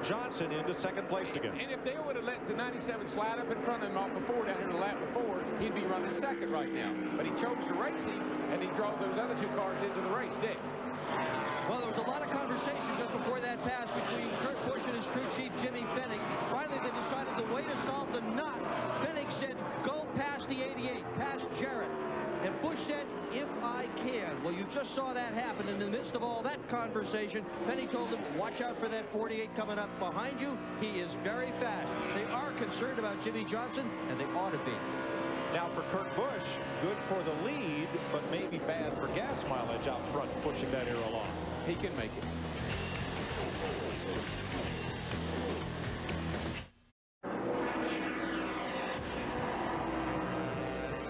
Johnson into second place again. And if Dale would have let the 97 slide up in front of him off before down here the lap before, he'd be running second right now. But he chose to race him, and he drove those other 2 cars into the race, Dick. Well, there was a lot of conversation just before that pass between Kurt Busch and his crew chief, Jimmy Fennig. Finally, they decided the way to solve the knot. Fennig said, go past the 88, past Jarrett. And Busch said, if I can. Well, you just saw that happen. In the midst of all that conversation, Fennig told him, watch out for that 48 coming up behind you. He is very fast. They are concerned about Jimmy Johnson, and they ought to be. Now for Kurt Busch, good for the lead, but maybe bad for gas mileage out front, pushing that era along. He can make it.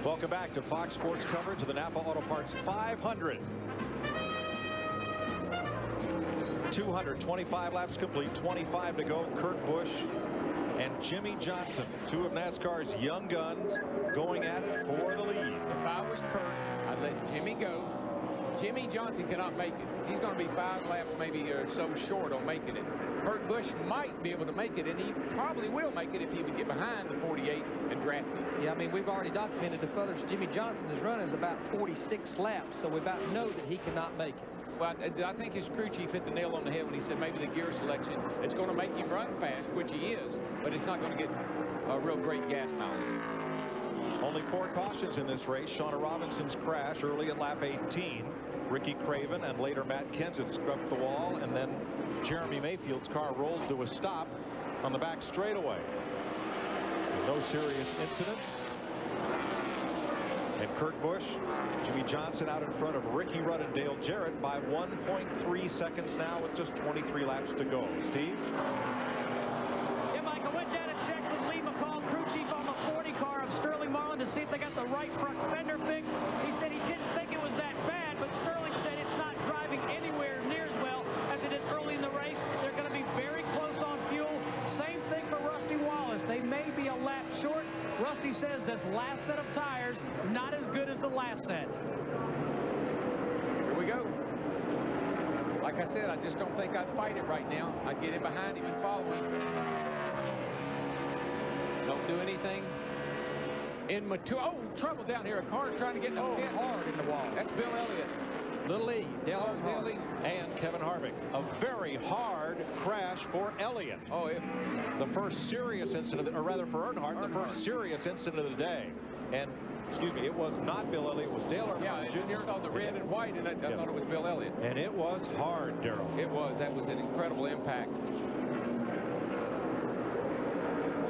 Welcome back to Fox Sports coverage of the Napa Auto Parts 500. 225 laps complete, 25 to go. Kurt Busch and Jimmy Johnson, 2 of NASCAR's young guns, going at it for the lead. If I was Kurt, I'd let Jimmy go. Jimmy Johnson cannot make it. He's going to be 5 laps maybe or so short on making it. Kurt Busch might be able to make it, and he probably will make it if he would get behind the 48 and draft it. Yeah, I mean, we've already documented the furthest Jimmy Johnson is running is about 46 laps, so we about know that he cannot make it. Well, I think his crew chief hit the nail on the head when he said maybe the gear selection, it's going to make him run fast, which he is, but it's not going to get a real great gas mileage. Only 4 cautions in this race. Shauna Robinson's crash early at lap 18. Ricky Craven and later Matt Kenseth scrubbed the wall, and then Jeremy Mayfield's car rolled to a stop on the back straightaway. No serious incidents. And Kurt Busch, Jimmy Johnson out in front of Ricky Rudd and Dale Jarrett by 1.3 seconds now with just 23 laps to go. Steve? Yeah, Mike, I went down and checked with Lee McCall, crew chief on the 40 car of Sterling Marlin, to see if they got the right front fender fixed. He said he didn't think it was that bad, but Sterling said it's not driving anywhere near as well as it did early in the race. They're going to be very close on fuel. Same thing for Rusty Wallace. They may be a lap short. Rusty says this last set of tires not as good as the last set. Here we go. Like I said, I just don't think I'd fight it right now. I'd get in behind him and follow him. Don't do anything immature. Oh, trouble down here. A car's trying to get in the pit. Hard in the wall. That's Bill Elliott. Little E, Dale Earnhardt. And Kevin Harvick. A very hard crash for Elliott. Oh, yeah. The first serious incident, or rather for Earnhardt, the first serious incident of the day. And, excuse me, it was not Bill Elliott, it was Dale Earnhardt. Yeah, I just saw the red and white, and I thought it was Bill Elliott. And it was hard, Darrell. It was. That was an incredible impact.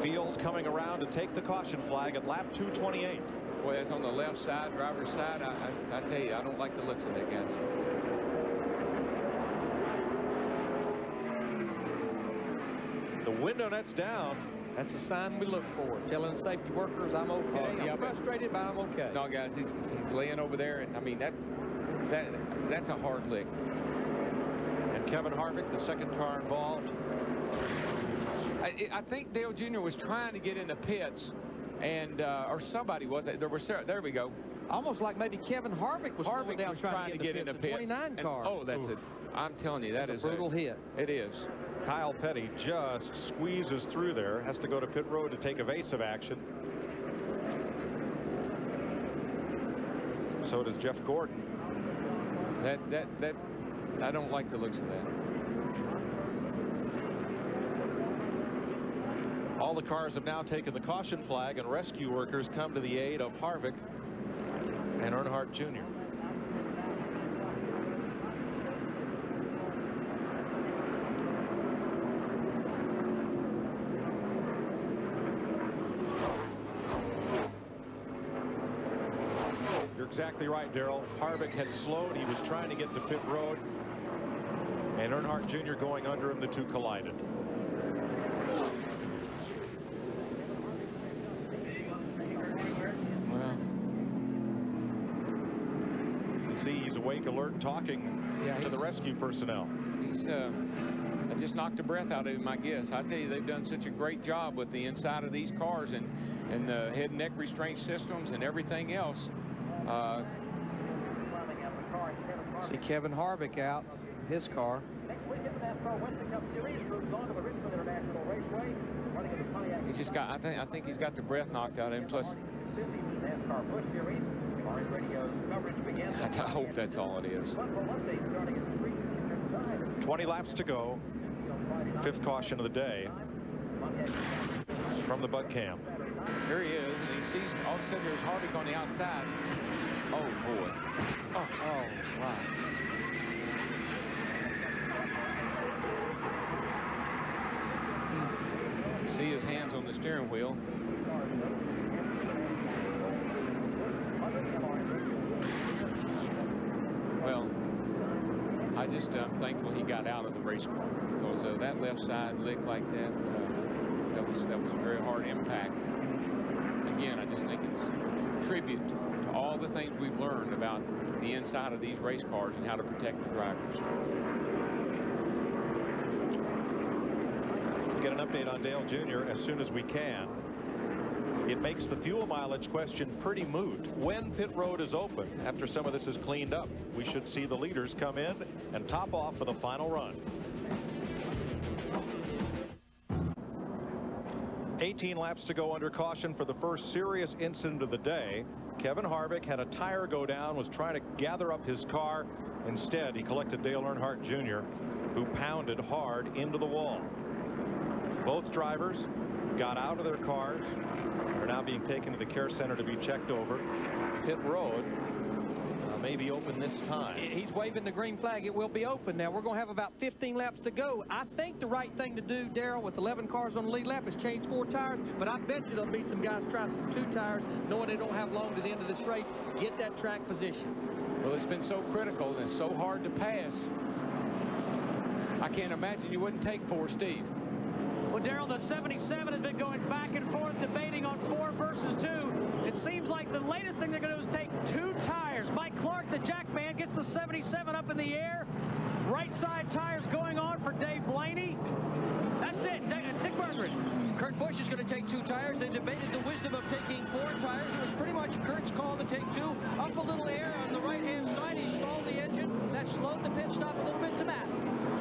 Field coming around to take the caution flag at lap 228. Boy, that's on the left side, driver's side. I tell you, I don't like the looks of that, guys. The window net's down. That's a sign we look for. Telling safety workers I'm okay. Yeah, I'm frustrated, but I'm okay. No, guys, he's laying over there, and I mean that's a hard lick. And Kevin Harvick, the second car involved. I think Dale Jr. was trying to get in the pits, and or somebody was. There we go. Almost like maybe Kevin Harvick was slowing down trying to get in the pits. 29 car. Oh, that's it. I'm telling you, that is a brutal hit. It is. Kyle Petty just squeezes through there, has to go to pit road to take evasive action. So does Jeff Gordon. I don't like the looks of that. All the cars have now taken the caution flag, and rescue workers come to the aid of Harvick and Earnhardt Jr. You're exactly right, Darrell. Harvick had slowed. He was trying to get to pit road, and Earnhardt Jr. going under him. The two collided. He's awake, alert, talking to the rescue personnel. He's just knocked the breath out of him, I guess. I tell you, they've done such a great job with the inside of these cars and the head and neck restraint systems and everything else. See Kevin Harvick out, his car. Next week in the NASCAR Winston Cup Series moves on to the regional He's just got, I think he's got the breath knocked out of him. Plus, I hope that's all it is. 20 laps to go. 5th caution of the day from the Bud Cam. Here he is, and he sees all of a sudden there's Harvick on the outside. Oh boy. Oh, wow. See his hands on the steering wheel. Well, I just am thankful he got out of the race car, because that left side lick like that, that was a very hard impact. Again, I just think it's a tribute to all the things we've learned about the inside of these race cars and how to protect the drivers. Get an update on Dale Jr. as soon as we can. It makes the fuel mileage question pretty moot. When pit road is open, after some of this is cleaned up, we should see the leaders come in and top off for the final run. 18 laps to go under caution for the first serious incident of the day. Kevin Harvick had a tire go down, was trying to gather up his car. Instead, he collected Dale Earnhardt Jr., who pounded hard into the wall. Both drivers got out of their cars, are now being taken to the care center to be checked over. Pit road may be open this time. He's waving the green flag. It will be open now. We're going to have about 15 laps to go. I think the right thing to do, Darrell, with 11 cars on the lead lap is change 4 tires, but I bet you there'll be some guys try some 2 tires, knowing they don't have long to the end of this race. Get that track position. Well, it's been so critical and it's so hard to pass. I can't imagine you wouldn't take 4, Steve. Well, Darrell, the 77 has been going back and forth, debating on 4 versus 2. It seems like the latest thing they're going to do is take 2 tires. Mike Clark, the jack man, gets the 77 up in the air. Right side tires going on for Dave Blaney. That's it. Dick Berggren. Kurt Busch is going to take 2 tires. They debated the wisdom of taking 4 tires. It was pretty much Kurt's call to take 2. Up a little air on the right-hand side. He stalled the engine. That slowed the pit stop a little bit to Matt.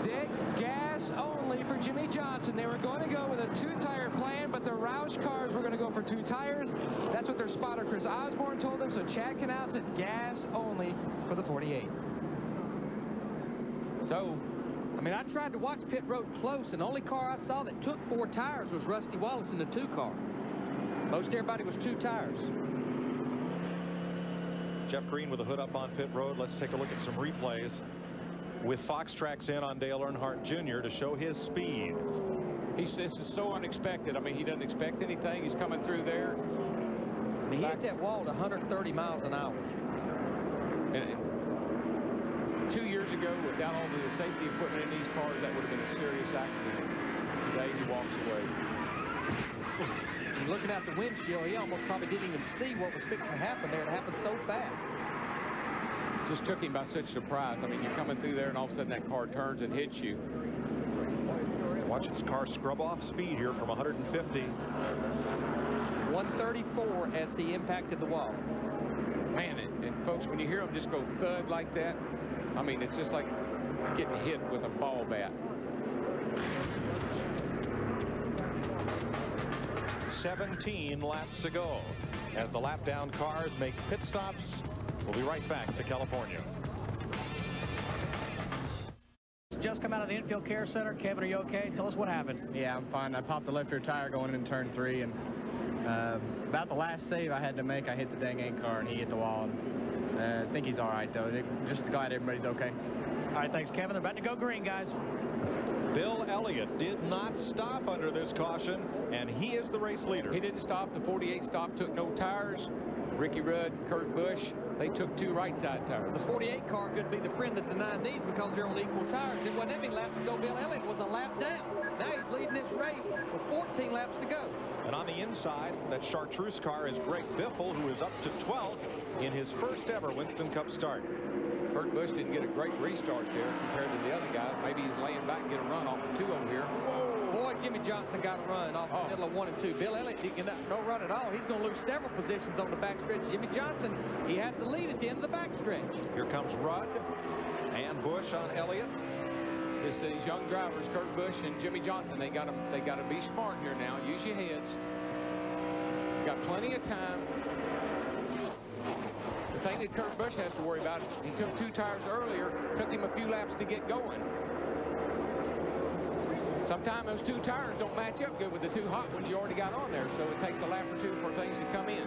Dick, gas only for Jimmy Johnson. They were going to go with a 2-tire plan, but the Roush cars were going to go for 2 tires. That's what their spotter Chris Osborne told them, so Chad Canal said gas only for the 48. So, I mean, I tried to watch pit road close, and the only car I saw that took 4 tires was Rusty Wallace in the 2 car. Most everybody was 2 tires. Jeff Green with the hood up on pit road. Let's take a look at some replays with Fox Tracks in on Dale Earnhardt Jr. to show his speed. This is so unexpected. I mean, he doesn't expect anything. He's coming through there. I mean, he hit that wall at 130 miles an hour. And 2 years ago, without all the safety equipment in these cars, that would have been a serious accident. Today, he walks away. Looking out the windshield, he almost probably didn't even see what was fixing to happen there. It happened so fast. Just took him by such surprise. I mean, you're coming through there, and all of a sudden that car turns and hits you. Watch his car scrub off speed here from 150. 134 as he impacted the wall. Man, and folks, when you hear him just go thud like that, I mean, it's just like getting hit with a ball bat. 17 laps to go as the lap down cars make pit stops. We'll be right back to California. Just come out of the infield care center. Kevin, are you okay? Tell us what happened. Yeah, I'm fine. I popped the left rear tire going in turn 3, and about the last save I had to make, I hit the dang 8 car, and he hit the wall. And, I think he's all right, though. Just glad everybody's okay. All right, thanks, Kevin. They're about to go green, guys. Bill Elliott did not stop under this caution, and he is the race leader. He didn't stop. The 48 stopped, took no tires. Ricky Rudd, Kurt Busch, they took 2 right side tires. The 48 car could be the friend that the 9 needs because they're on equal tires. It wasn't that many laps to go. Bill Elliott was a lap down. Now he's leading this race with 14 laps to go. And on the inside, that chartreuse car is Greg Biffle, who is up to 12th in his first ever Winston Cup start. Kurt Busch didn't get a great restart there compared to the other guys. Maybe he's laying back and get a run off the 2 over here. Boy, Jimmy Johnson got a run off the middle of 1 and 2. Bill Elliott didn't get no run at all. He's going to lose several positions on the backstretch. Jimmy Johnson, he has the lead at the end of the backstretch. Here comes Rudd and Busch on Elliott. These young drivers, Kurt Busch and Jimmy Johnson, they got to be smart here now. Use your heads. Got plenty of time. The thing that Kurt Busch has to worry about, he took 2 tires earlier, took him a few laps to get going. Sometimes those 2 tires don't match up good with the 2 hot ones you already got on there, so it takes a lap or 2 for things to come in.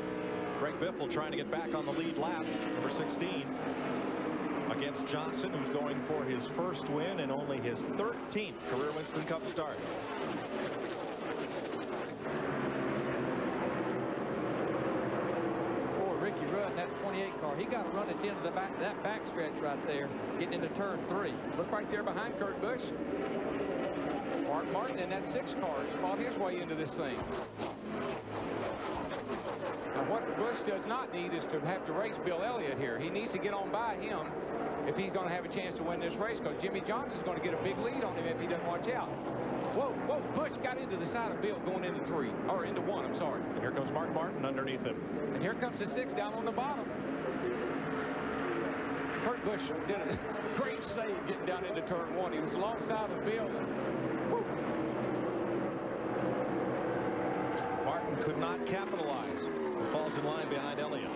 Greg Biffle trying to get back on the lead lap, number 16, against Johnson, who's going for his first win and only his 13th career Winston Cup start. Ricky Rudd in that 28 car, he got to run at the end of that back stretch right there, getting into turn 3. Look right there behind Kurt Busch. Mark Martin in that 6 car has fought his way into this thing. Now what Busch does not need is to have to race Bill Elliott here. He needs to get on by him if he's going to have a chance to win this race, because Jimmy Johnson's going to get a big lead on him if he doesn't watch out. Whoa, whoa, Busch got into the side of Bill going into 3, or into 1, I'm sorry. And here comes Mark Martin underneath him. And here comes the 6 down on the bottom. Kurt Busch did a great save getting down into turn 1. He was alongside of Bill. And, Martin could not capitalize. He falls in line behind Elliott.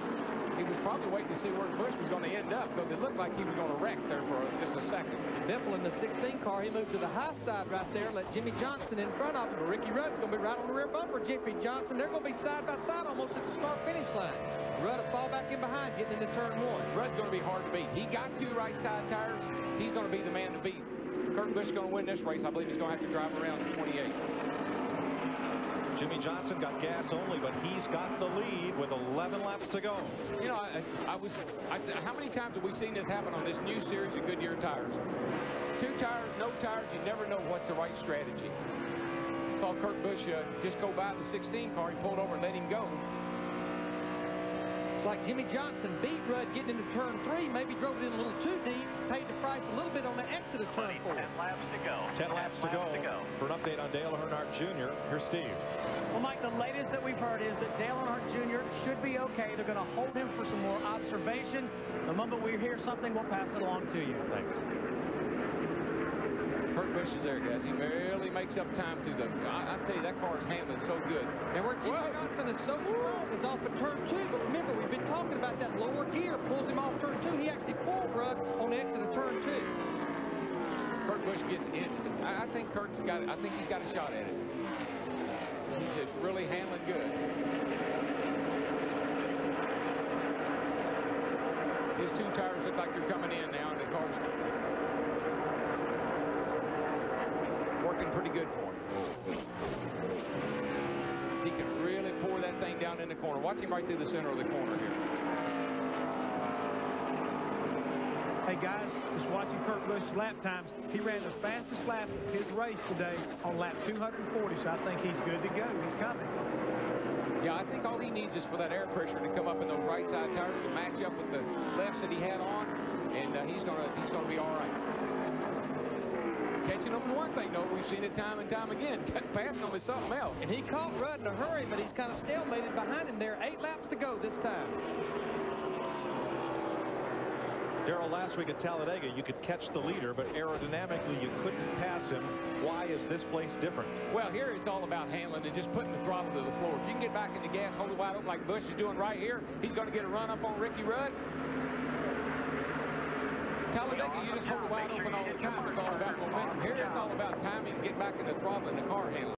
He was probably waiting to see where Busch was going to end up, because it looked like he was going to wreck there for just a second. Biffle in the 16 car, he moved to the high side right there, let Jimmy Johnson in front of him. But Ricky Rudd's going to be right on the rear bumper. Jimmy Johnson, they're going to be side by side almost at the start-finish line. Rudd will fall back in behind, getting into turn 1. Rudd's going to be hard to beat. He got 2 right side tires. He's going to be the man to beat. Kurt Busch is going to win this race. I believe he's going to have to drive around in 28. Jimmy Johnson got gas only, but he's got the lead with 11 laps to go. You know, how many times have we seen this happen on this new series of Goodyear tires? 2 tires, no tires, you never know what's the right strategy. Saw Kurt Busch just go by the 16 car. He pulled over and let him go. It's like Jimmy Johnson beat Rudd getting into turn 3, maybe drove it in a little too deep, paid the price a little bit on the exit of turn 4. 10 laps to go. 10 laps to go. For an update on Dale Earnhardt Jr., here's Steve. Well, Mike, the latest that we've heard is that Dale Earnhardt Jr. should be okay. They're going to hold him for some more observation. The moment we hear something, we'll pass it along to you. Thanks. Kurt Busch is there, guys. He barely makes up time to the... I tell you, that car is handling so good. And where Jimmy Johnson is so strong is off of turn 2. But remember, we've been talking about that lower gear pulls him off turn 2. He actually pulled Rudd on the exit of turn 2. Kurt Busch gets in. I think Kurt's got it. I think he's got a shot at it. He's just really handling good. His 2 tires look like they're coming in now, and the car's working pretty good for him. He can really pour that thing down in the corner. Watch him right through the center of the corner here. Hey guys, just watching Kurt Busch's lap times. He ran the fastest lap of his race today on lap 240, so I think he's good to go. He's coming. Yeah, I think all he needs is for that air pressure to come up in those right side tires to match up with the lefts that he had on, and he's gonna be all right. Catching them is one thing, though. We've seen it time and time again. Passing them is something else. And he caught Rudd in a hurry, but he's kind of stalemated behind him there. 8 laps to go this time. Darrell, last week at Talladega, you could catch the leader, but aerodynamically you couldn't pass him. Why is this place different? Well, here it's all about handling and just putting the throttle to the floor. If you can get back in the gas, hold it wide open like Busch is doing right here, he's going to get a run up on Ricky Rudd. Talladega, you just hold it wide open all the time. It's all about momentum. Here it's all about timing, get back in the throttle and the car handling.